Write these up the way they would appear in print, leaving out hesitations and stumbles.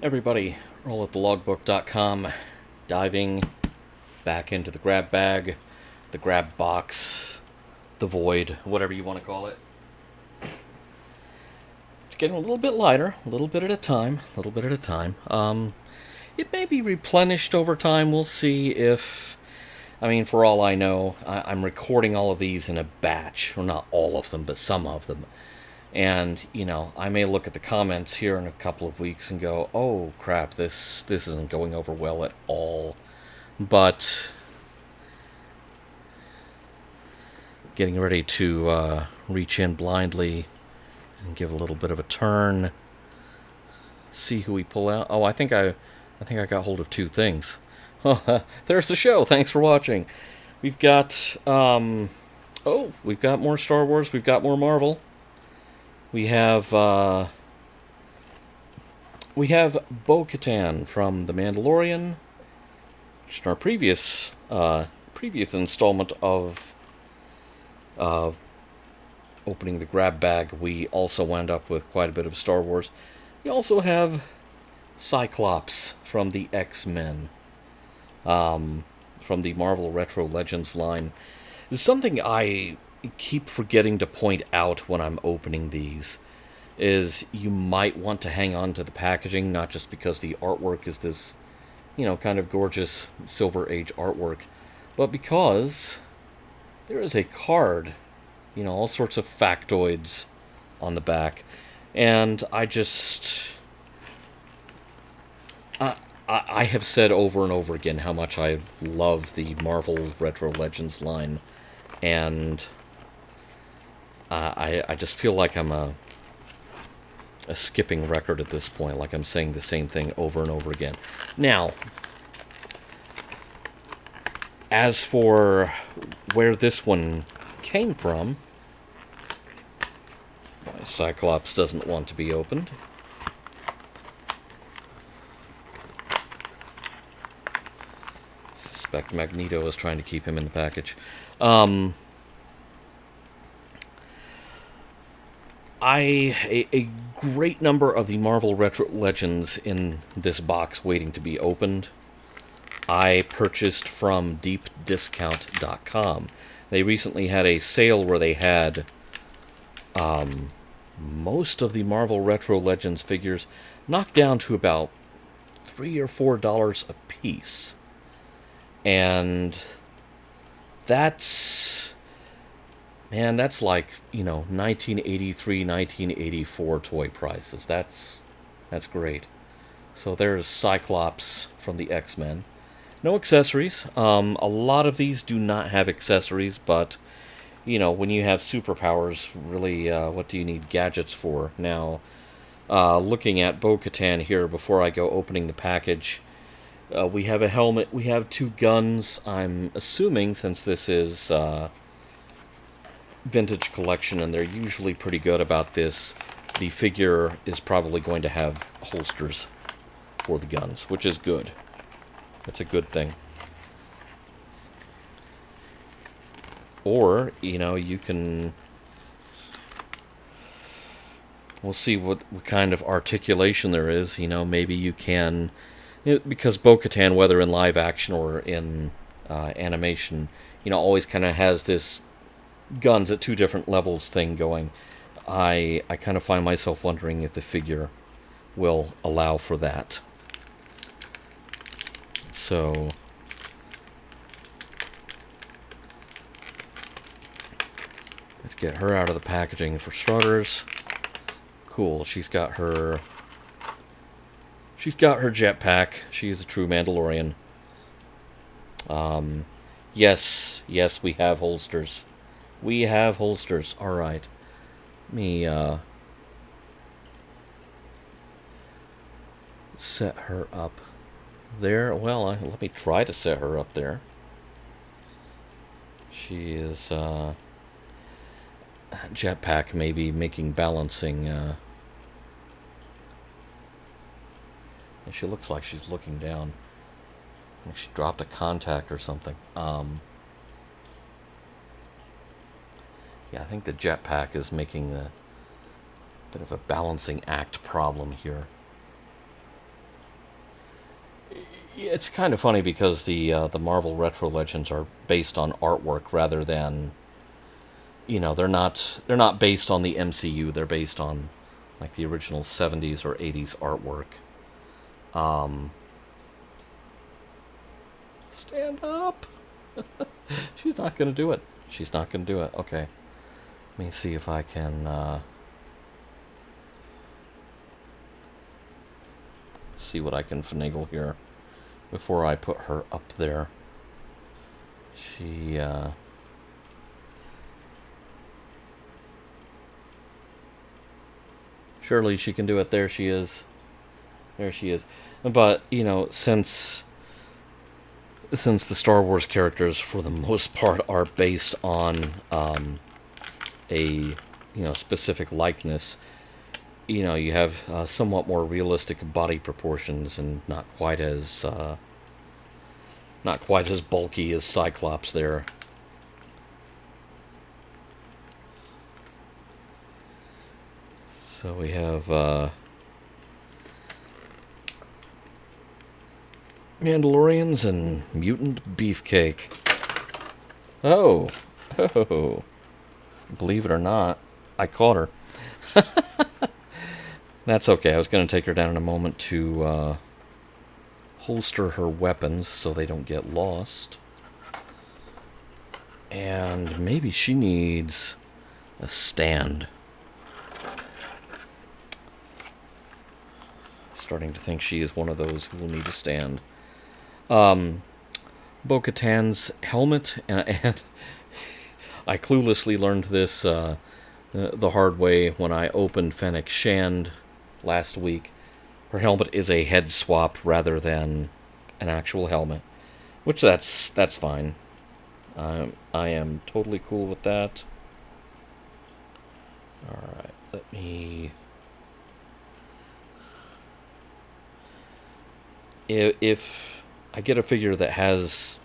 Everybody, roll at thelogbook.com, diving back into the grab bag, the grab box, the void, whatever you want to call it. It's getting a little bit lighter, a little bit at a time, a little bit at a time. It may be replenished over time. We'll see if, for all I know, I'm recording all of these in a batch, or not all of them, but some of them. And, I may look at the comments here in a couple of weeks and go, oh, crap, this isn't going over well at all. But getting ready to reach in blindly and give a little bit of a turn. See who we pull out. Oh, I think I got hold of two things. There's the show. Thanks for watching. We've got, we've got more Star Wars. We've got more Marvel. We have Bo-Katan from The Mandalorian. Just in our previous installment of opening the grab bag, we also wound up with quite a bit of Star Wars. We also have Cyclops from the X-Men, from the Marvel Retro Legends line. It's something I keep forgetting to point out when I'm opening these, is you might want to hang on to the packaging, not just because the artwork is this, kind of gorgeous Silver Age artwork, but because there is a card, all sorts of factoids on the back, and I have said over and over again how much I love the Marvel Retro Legends line, and I just feel like I'm a skipping record at this point, like I'm saying the same thing over and over again. Now, as for where this one came from, my Cyclops doesn't want to be opened. I suspect Magneto is trying to keep him in the package. A great number of the Marvel Retro Legends in this box waiting to be opened, I purchased from deepdiscount.com. They recently had a sale where they had most of the Marvel Retro Legends figures knocked down to about $3 or $4 a piece. And that's like, 1983, 1984 toy prices. That's great. So there's Cyclops from the X-Men. No accessories. A lot of these do not have accessories, but, when you have superpowers, really, what do you need gadgets for? Now, looking at Bo-Katan here before I go opening the package, we have a helmet, we have two guns. I'm assuming, since this is vintage collection and they're usually pretty good about this, the figure is probably going to have holsters for the guns, which is good. That's a good thing. Or, you can... We'll see what kind of articulation there is. Maybe you can... Because Bo-Katan, whether in live action or in animation, always kind of has this guns at two different levels thing going. I kind of find myself wondering if the figure will allow for that. So let's get her out of the packaging for starters. Cool, she's got her jetpack. She is a true Mandalorian. Yes, we have holsters. We have holsters. Alright. Let me set her up there. Well, let me try to set her up there. She is jetpack maybe making balancing. She looks like she's looking down. Like she dropped a contact or something. Yeah, I think the jetpack is making a bit of a balancing act problem here. It's kind of funny because the Marvel Retro Legends are based on artwork rather than, they're not based on the MCU. They're based on like the original 70s or 80s artwork. Um, Stand up. She's not gonna do it. She's not gonna do it. Okay. Let me see if I can see what I can finagle here before I put her up there. She surely she can do it. There she is. There she is. But since the Star Wars characters, for the most part, are based on a specific likeness, you have somewhat more realistic body proportions and not quite as bulky as Cyclops there. So we have Mandalorians and mutant beefcake. Oh, oh! Believe it or not, I caught her. That's okay. I was going to take her down in a moment to holster her weapons so they don't get lost. And maybe she needs a stand. Starting to think she is one of those who will need a stand. Bo-Katan's helmet, and I cluelessly learned this the hard way when I opened Fennec Shand last week. Her helmet is a head swap rather than an actual helmet, which that's fine. I am totally cool with that. Alright, let me... If I get a figure that has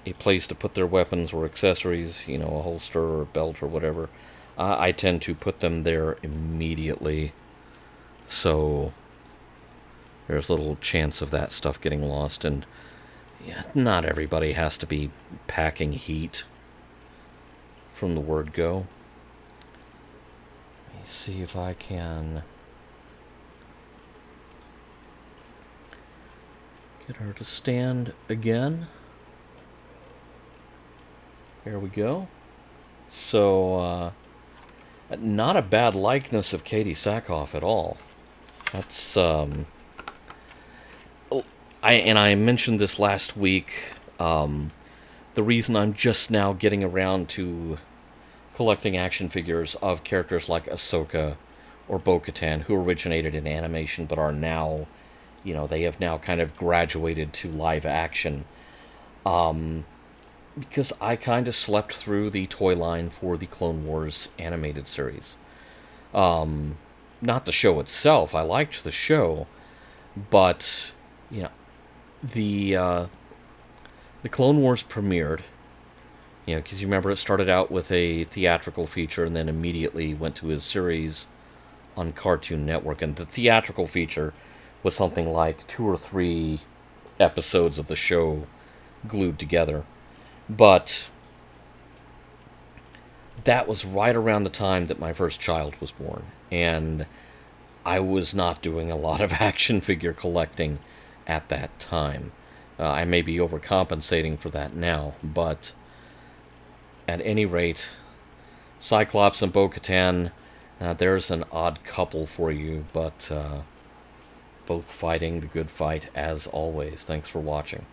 a place to put their weapons or accessories, a holster or a belt or whatever, I tend to put them there immediately. So there's little chance of that stuff getting lost. And yeah, not everybody has to be packing heat from the word go. Let me see if I can get her to stand again. There we go. So, not a bad likeness of Katie Sackhoff at all. That's, I mentioned this last week. The reason I'm just now getting around to collecting action figures of characters like Ahsoka or Bo-Katan, who originated in animation but are now, they have now kind of graduated to live action. Because I kind of slept through the toy line for the Clone Wars animated series. Not the show itself. I liked the show, but the Clone Wars premiered. Because you remember it started out with a theatrical feature and then immediately went to a series on Cartoon Network. And the theatrical feature was something like 2 or 3 episodes of the show glued together. But that was right around the time that my first child was born, and I was not doing a lot of action figure collecting at that time. I may be overcompensating for that now, but at any rate, Cyclops and Bo-Katan, there's an odd couple for you, but both fighting the good fight as always. Thanks for watching.